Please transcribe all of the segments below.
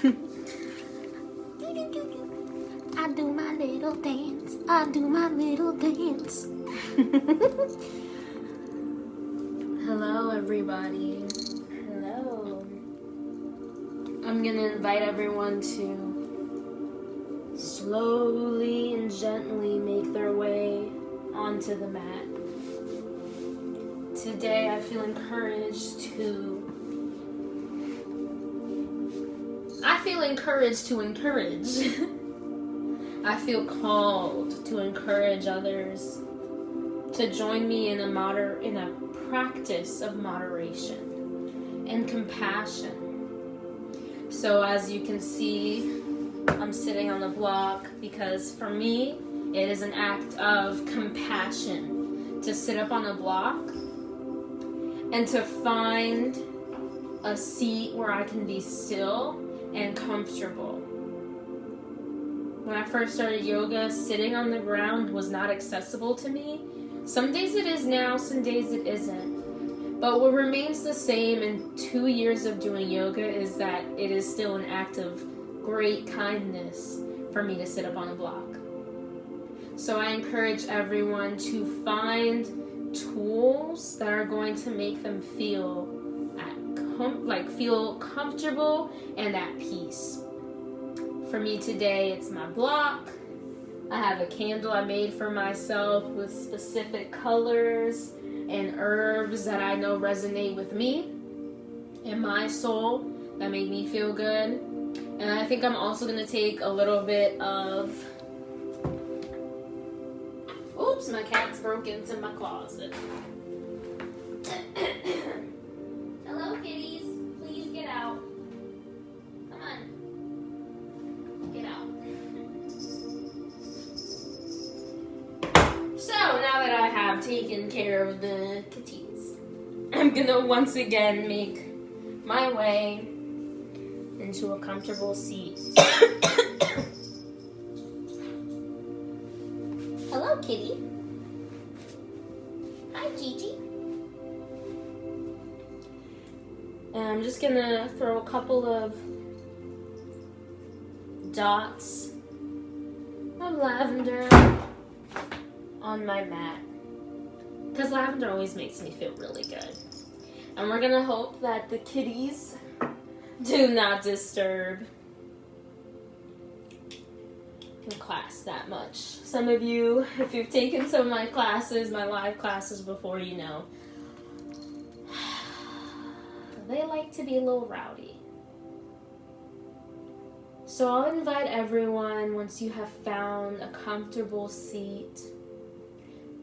I do my little dance. I do my little dance. Hello, everybody. Hello. I'm gonna invite everyone to slowly and gently make their way onto the mat. Today I feel encouraged to encourage. I feel called to encourage others to join me in a practice of moderation and compassion. So as you can see, I'm sitting on the block because for me, it is an act of compassion to sit up on a block and to find a seat where I can be still and comfortable. When I first started yoga, sitting on the ground was not accessible to me. Some days it is now, some days it isn't. But what remains the same in 2 years of doing yoga is that it is still an act of great kindness for me to sit up on a block. So I encourage everyone to find tools that are going to make them feel feel comfortable and at peace. For me today, it's my block. I have a candle I made for myself with specific colors and herbs that I know resonate with me and my soul, that make me feel good. And I think I'm also going to take a little bit of... Oops, my cat's broke into my closet. Hello, kitties. Please get out. Come on. Get out. So, now that I have taken care of the kitties, I'm going to once again make my way into a comfortable seat. Hello, kitty. Hi, Gigi. And I'm just gonna throw a couple of dots of lavender on my mat, because lavender always makes me feel really good. And we're gonna hope that the kitties do not disturb the class that much. Some of you, if you've taken some of my classes, my live classes before, you know, they like to be a little rowdy. So I'll invite everyone, once you have found a comfortable seat,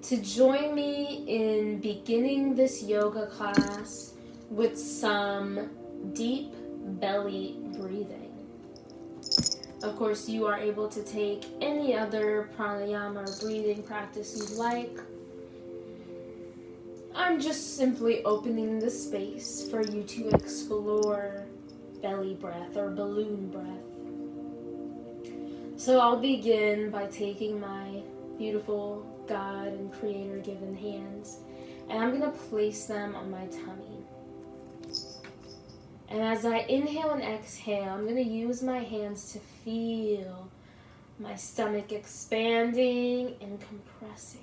to join me in beginning this yoga class with some deep belly breathing. Of course, you are able to take any other pranayama or breathing practice you'd like. I'm just simply opening the space for you to explore belly breath or balloon breath. So I'll begin by taking my beautiful God and Creator given hands, and I'm going to place them on my tummy. And as I inhale and exhale, I'm going to use my hands to feel my stomach expanding and compressing.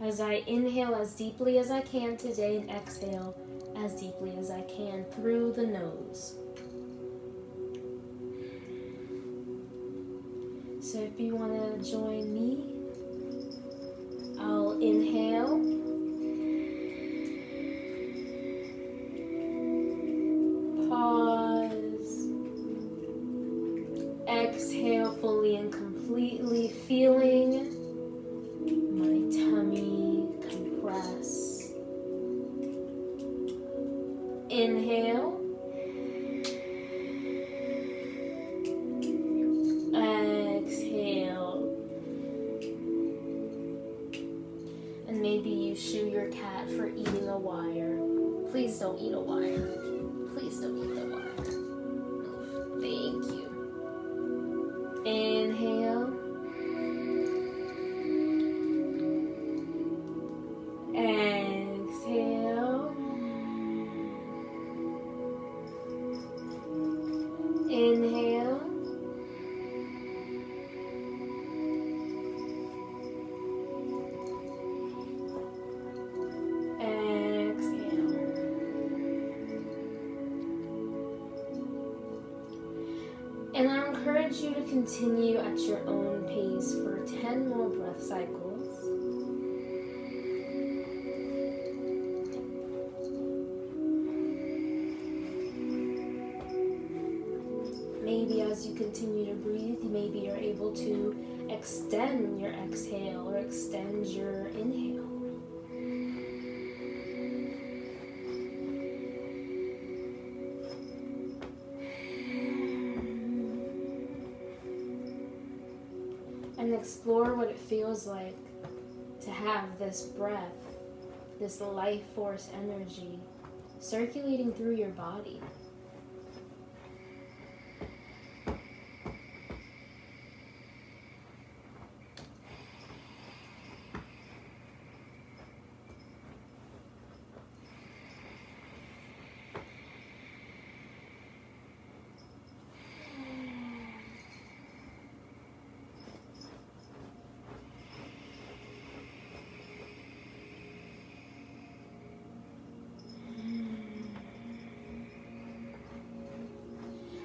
As I inhale as deeply as I can today and exhale as deeply as I can through the nose. So if you want to join me, I'll inhale. Pause. Exhale fully and completely, feeling my tummy compress. Inhale. Exhale. And maybe you shoo your cat for eating a wire. Please don't eat a wire. Please don't eat the wire. Thank you. Inhale. Exhale. Inhale. And I encourage you to continue at your own pace for 10 more breath cycles. Maybe as you continue to breathe, maybe you're able to extend your exhale or extend your inhale. And explore what it feels like to have this breath, this life force energy circulating through your body.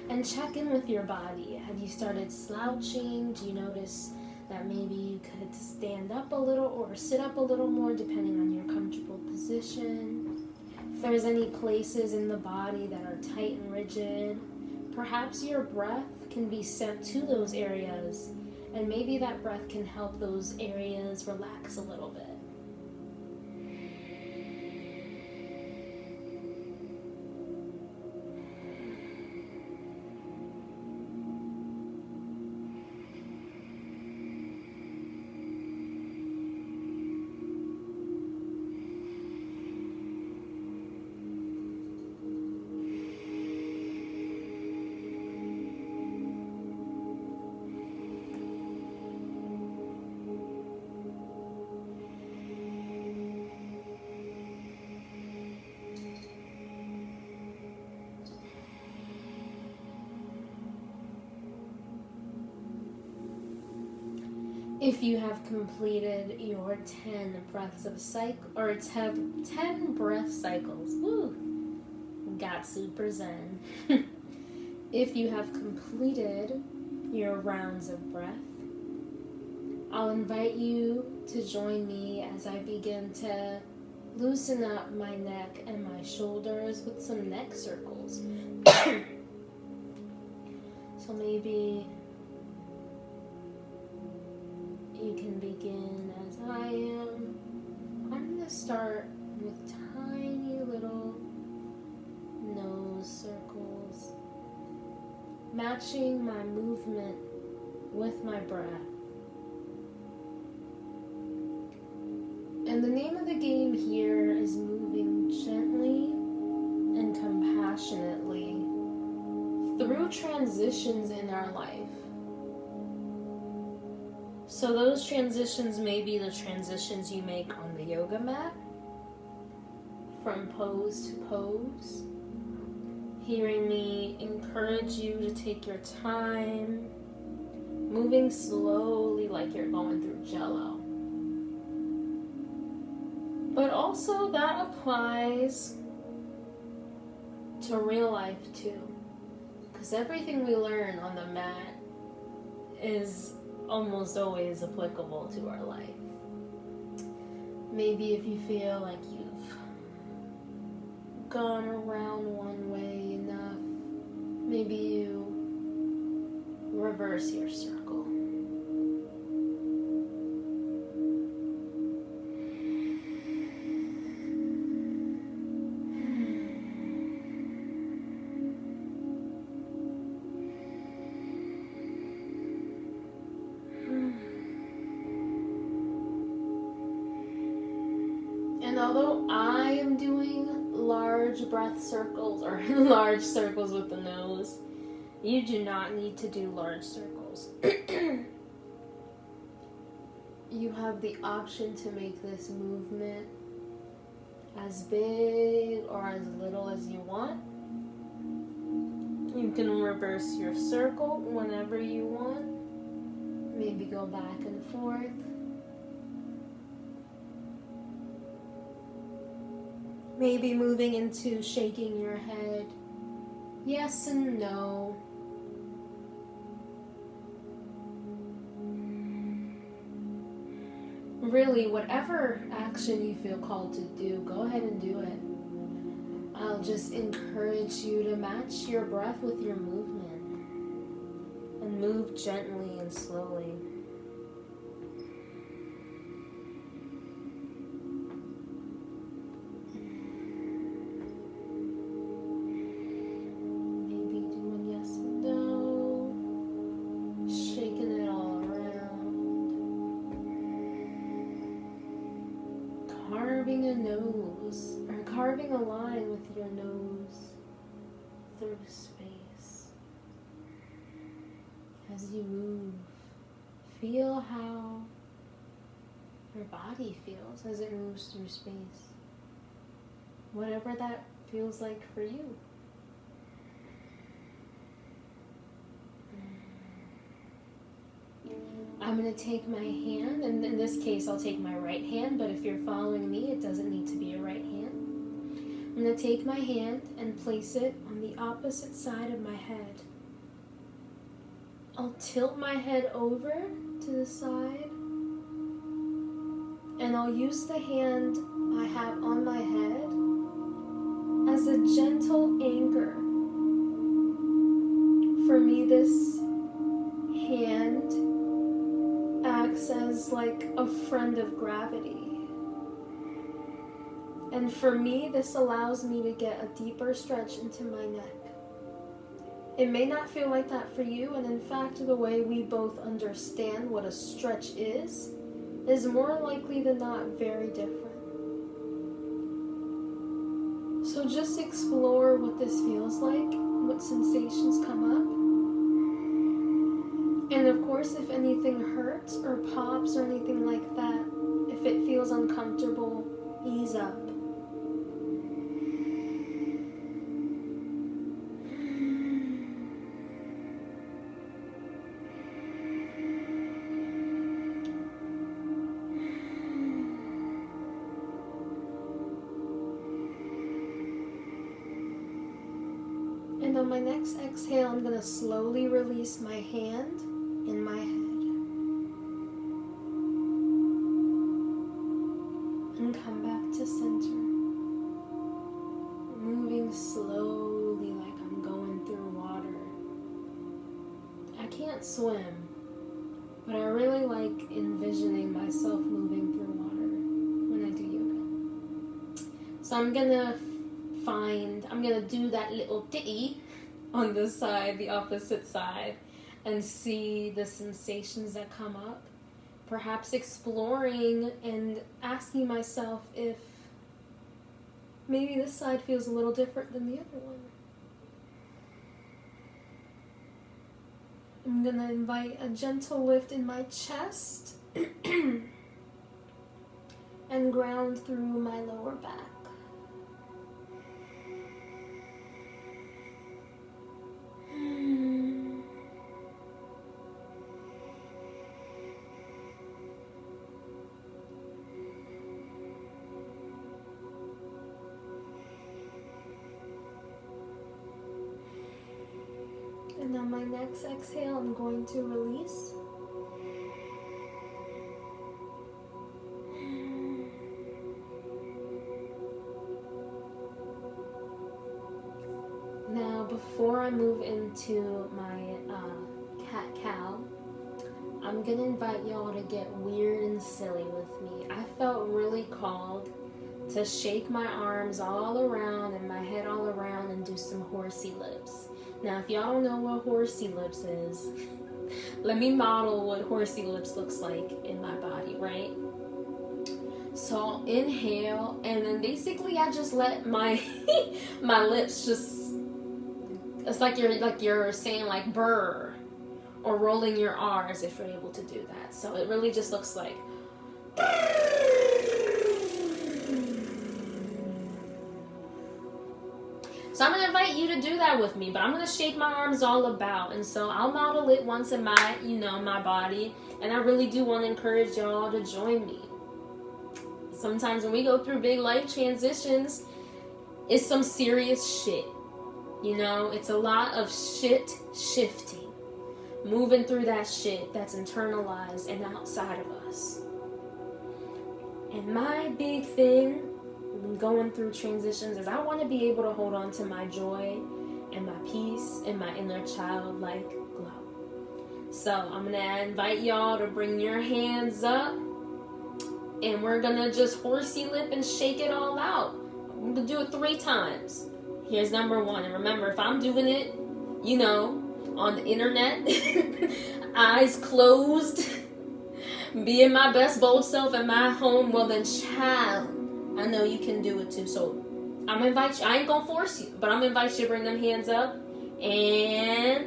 And check in with your body. Have you started slouching? Do you notice that maybe you could stand up a little or sit up a little more depending on your comfortable position? If there's any places in the body that are tight and rigid, perhaps your breath can be sent to those areas, and maybe that breath can help those areas relax a little bit. If you have completed your 10 breaths of 10 breath cycles, woo, got super zen. If you have completed your rounds of breath, I'll invite you to join me as I begin to loosen up my neck and my shoulders with some neck circles. So maybe you can begin as I am. I'm going to start with tiny little nose circles, matching my movement with my breath. And the name of the game here is moving gently and compassionately through transitions in our life. So those transitions may be the transitions you make on the yoga mat, from pose to pose. Hearing me encourage you to take your time, moving slowly like you're going through Jell-O. But also that applies to real life too, because everything we learn on the mat is almost always applicable to our life. Maybe if you feel like you've gone around one way enough, maybe you reverse your circle. And although I am doing large breath circles or large circles with the nose, you do not need to do large circles. You have the option to make this movement as big or as little as you want. You can reverse your circle whenever you want. Maybe go back and forth. Maybe moving into shaking your head, yes and no. really, whatever action you feel called to do, go ahead and do it. I'll just encourage you to match your breath with your movement and move gently and slowly. Maybe doing yes and no, shaking it all around, carving a nose, or carving a line with your nose through space. As you move, feel how your body feels as it moves through space. Whatever that feels like for you. I'm going to take my hand, and in this case I'll take my right hand, but if you're following me, it doesn't need to be a right hand. I'm going to take my hand and place it on the opposite side of my head. I'll tilt my head over to the side, and I'll use the hand I have on my head as a gentle anchor. For me, this hand acts as like a friend of gravity. And for me, this allows me to get a deeper stretch into my neck. It may not feel like that for you, and in fact, the way we both understand what a stretch is more likely than not very different. So just explore what this feels like, what sensations come up. And of course, if anything hurts or pops or anything like that, if it feels uncomfortable, ease up. And on my next exhale, I'm going to slowly release my hand in my head and come back to center, moving slowly like I'm going through water. I can't swim, but I really like envisioning myself moving through water when I do yoga. So I'm gonna do that little titty on the side, the opposite side, and see the sensations that come up. Perhaps exploring and asking myself if maybe this side feels a little different than the other one. I'm going to invite a gentle lift in my chest and ground through my lower back. And on my next exhale, I'm going to release. Now, before I move into my cat-cow, I'm going to invite y'all to get weird and silly with me. I felt really called to shake my arms all around and my head all around and do some horsey lips. Now, if y'all don't know what horsey lips is, let me model what horsey lips looks like in my body, right? So I'll inhale, and then basically I just let my my lips just, it's like you're saying like brr, or rolling your R's if you're able to do that. So it really just looks like So I'm going to invite you to do that with me, but I'm going to shake my arms all about. And so I'll model it once in my, my body. And I really do want to encourage y'all to join me. Sometimes when we go through big life transitions, it's some serious shit. It's a lot of shit shifting. Moving through that shit that's internalized and outside of us. And my big thing going through transitions is I want to be able to hold on to my joy and my peace and my inner childlike glow. So I'm going to invite y'all to bring your hands up, and we're going to just horsey lip and shake it all out. I'm going to do it 3 times. Here's number 1. And remember, if I'm doing it, you know, on the internet, eyes closed, being my best bold self in my home, well then, child, I know you can do it too. So I'm gonna invite you. I ain't gonna force you, but I'm gonna invite you to bring them hands up and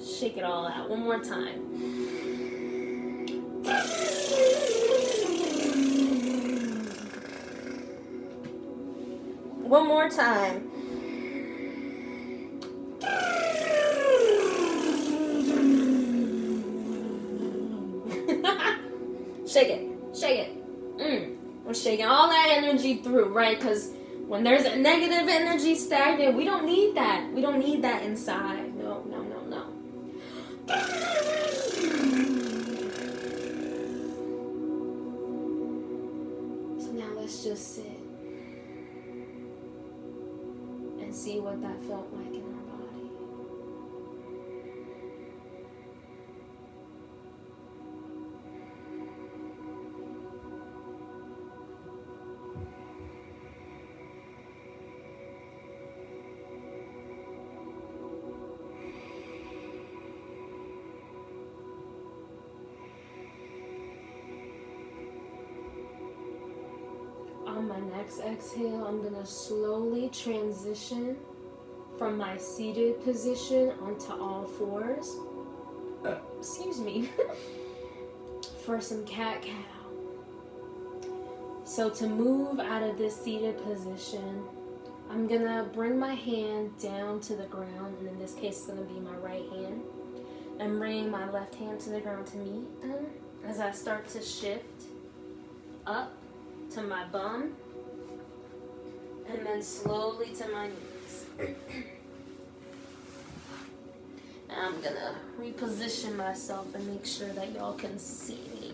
shake it all out. One more time. One more time. Shake it. Shake it. We're shaking all that energy through, right? Because when there's a negative energy stagnant, we don't need that. We don't need that inside. No, no, no, no. So now let's just sit and see what that felt like in our body. On my next exhale, I'm going to slowly transition from my seated position onto all fours. Excuse me. For some cat-cow. So to move out of this seated position, I'm going to bring my hand down to the ground, and in this case it's going to be my right hand. I'm bringing my left hand to the ground to meet them as I start to shift up to my bum, and then slowly to my knees. And I'm gonna reposition myself and make sure that y'all can see me.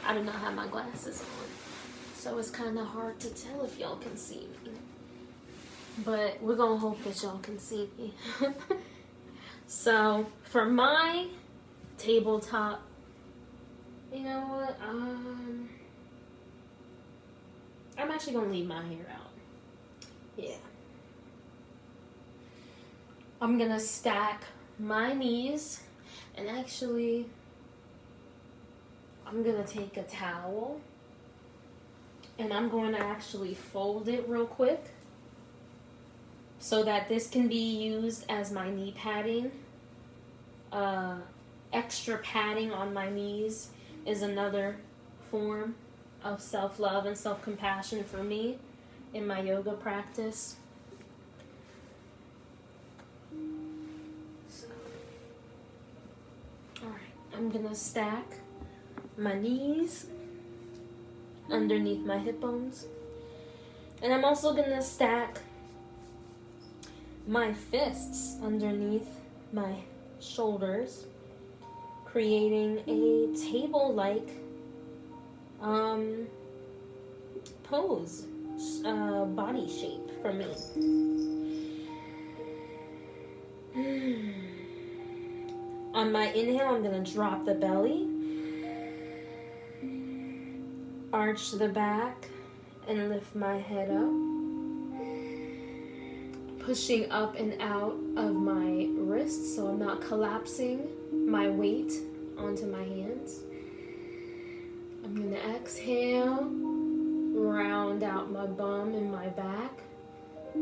I do not have my glasses on, so it's kind of hard to tell if y'all can see me. But we're gonna hope that y'all can see me. So for my tabletop, you know what? I'm actually going to leave my hair out. Yeah. I'm going to stack my knees, and actually, I'm going to take a towel, and I'm going to actually fold it real quick so that this can be used as my knee padding. Extra padding on my knees is another form of self-love and self-compassion for me in my yoga practice. So, alright, I'm gonna stack my knees underneath my hip bones, and I'm also gonna stack my fists underneath my shoulders, creating a table-like pose, body shape for me. On my inhale, I'm going to drop the belly, arch the back, and lift my head up, pushing up and out of my wrists so I'm not collapsing my weight onto my hands. I'm going to exhale, round out my bum and my back,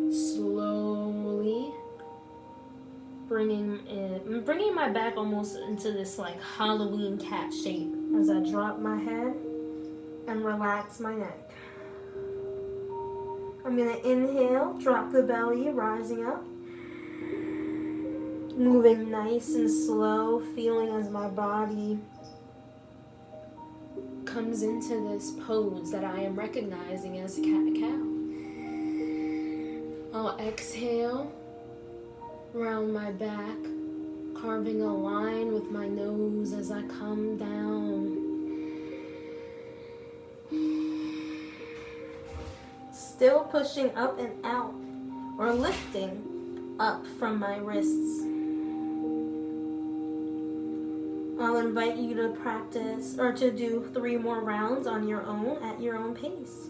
slowly bringing my back almost into this like Halloween cat shape as I drop my head and relax my neck. I'm going to inhale, drop the belly, rising up, moving nice and slow, feeling as my body comes into this pose that I am recognizing as a cat-cow. I'll exhale, round my back, carving a line with my nose as I come down. Still pushing up and out, or lifting up from my wrists. I'll invite you to practice or to do 3 more rounds on your own at your own pace.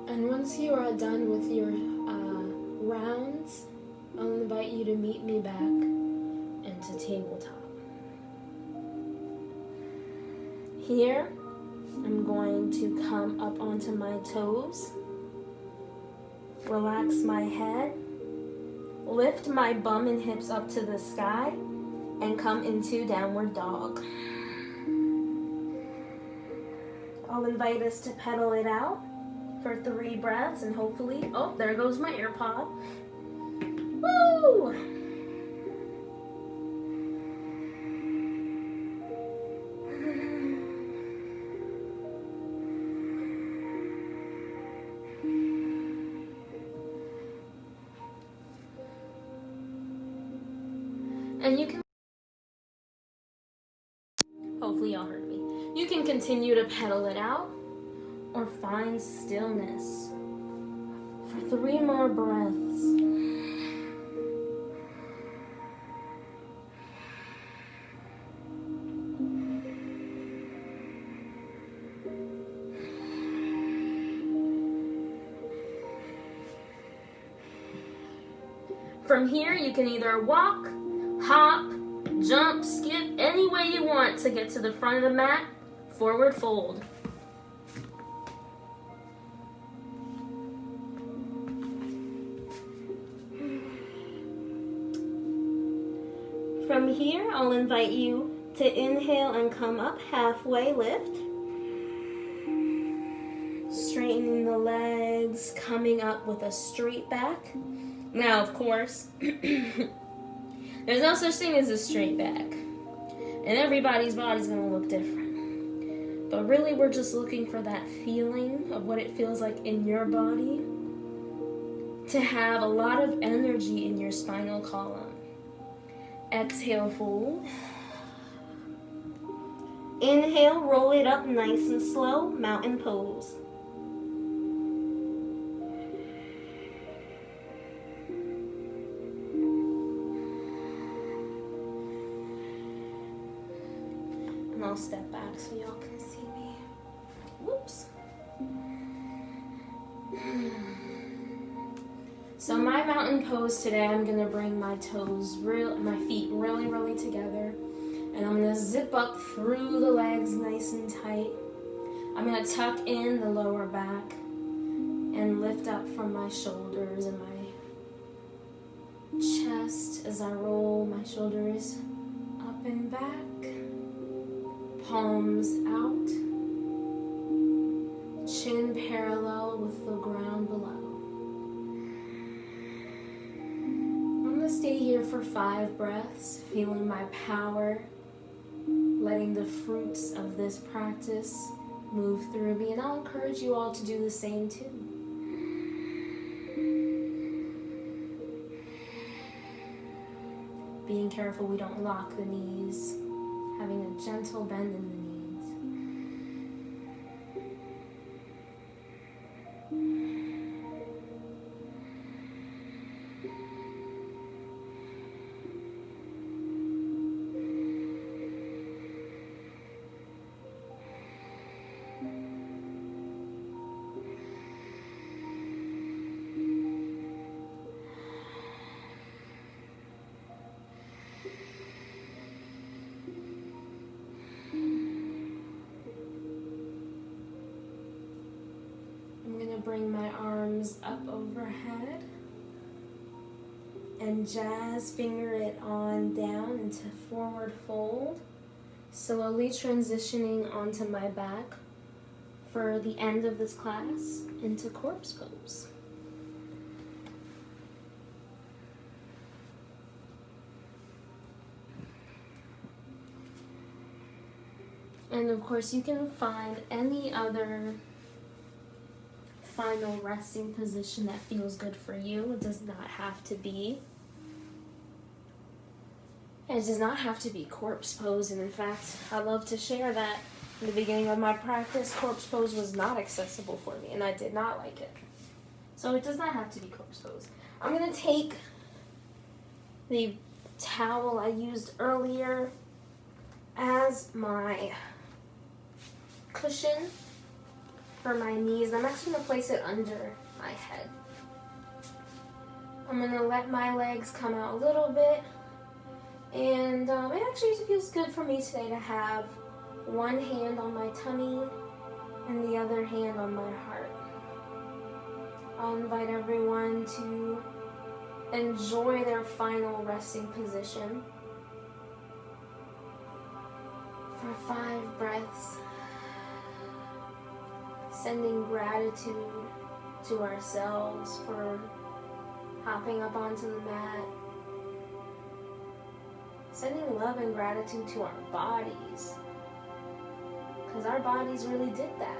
And once you are done with your rounds, I'll invite you to meet me back into tabletop. Here, I'm going to come up onto my toes, relax my head, lift my bum and hips up to the sky, and come into downward dog. I'll invite us to pedal it out for 3 breaths, and hopefully, oh, there goes my AirPod. Woo! And you can, hopefully y'all heard me. You can continue to pedal it out or find stillness for 3 more breaths. From here, you can either walk, hop, jump, skip, any way you want to get to the front of the mat, forward fold. From here, I'll invite you to inhale and come up, halfway lift. Straightening the legs, coming up with a straight back. Now, of course, there's no such thing as a straight back. And everybody's body's gonna look different. But really, we're just looking for that feeling of what it feels like in your body to have a lot of energy in your spinal column. Exhale, fold. Inhale, roll it up nice and slow, mountain pose. And I'll step back so y'all can see me. Whoops. So my mountain pose today, I'm gonna bring my toes, my feet really together, and I'm gonna zip up through the legs nice and tight. I'm gonna tuck in the lower back and lift up from my shoulders and my chest as I roll my shoulders up and back, palms out, chin parallel with the ground below. Stay here for 5 breaths, feeling my power, letting the fruits of this practice move through me, and I'll encourage you all to do the same too. Being careful we don't lock the knees, having a gentle bend in the knees. bring my arms up overhead and jazz finger it on down into forward fold, slowly transitioning onto my back for the end of this class into corpse pose. And of course, you can find any other final resting position that feels good for you. It does not have to be. It does not have to be corpse pose. And in fact, I love to share that in the beginning of my practice, corpse pose was not accessible for me, and I did not like it. So it does not have to be corpse pose. I'm going to take the towel I used earlier as my cushion for my knees, and I'm actually going to place it under my head. I'm going to let my legs come out a little bit, and it actually feels good for me today to have one hand on my tummy and the other hand on my heart. I'll invite everyone to enjoy their final resting position for 5 breaths. Sending gratitude to ourselves for hopping up onto the mat. Sending love and gratitude to our bodies, because our bodies really did that.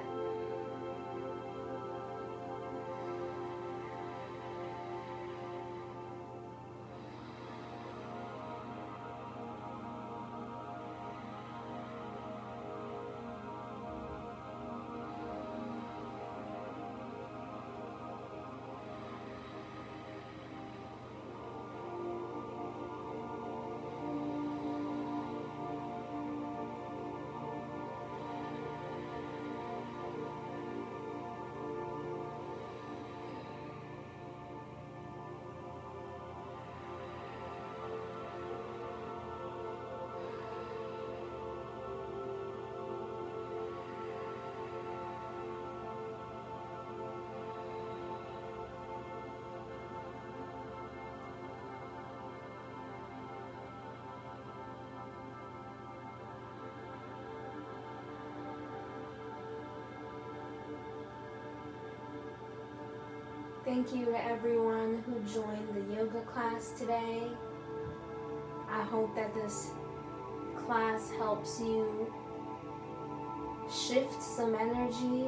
Thank you to everyone who joined the yoga class today. I hope that this class helps you shift some energy,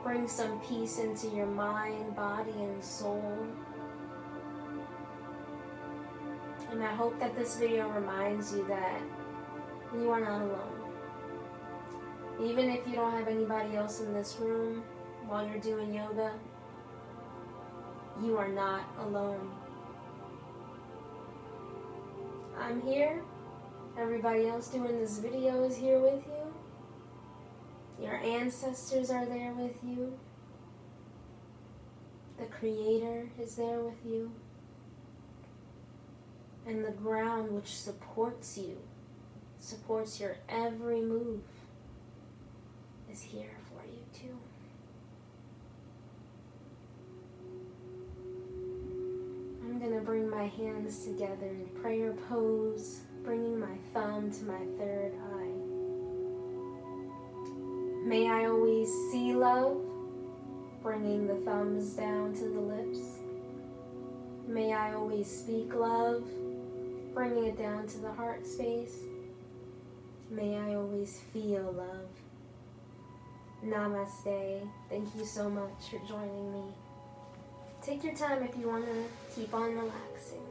bring some peace into your mind, body, and soul. And I hope that this video reminds you that you are not alone. Even if you don't have anybody else in this room while you're doing yoga, you are not alone. I'm here. Everybody else doing this video is here with you. Your ancestors are there with you. The Creator is there with you. And the ground which supports you, supports your every move, is here for you too. I'm going to bring my hands together in prayer pose, bringing my thumb to my third eye. May I always see love, bringing the thumbs down to the lips. May I always speak love, bringing it down to the heart space. May I always feel love. Namaste. Thank you so much for joining me. Take your time if you want to keep on relaxing.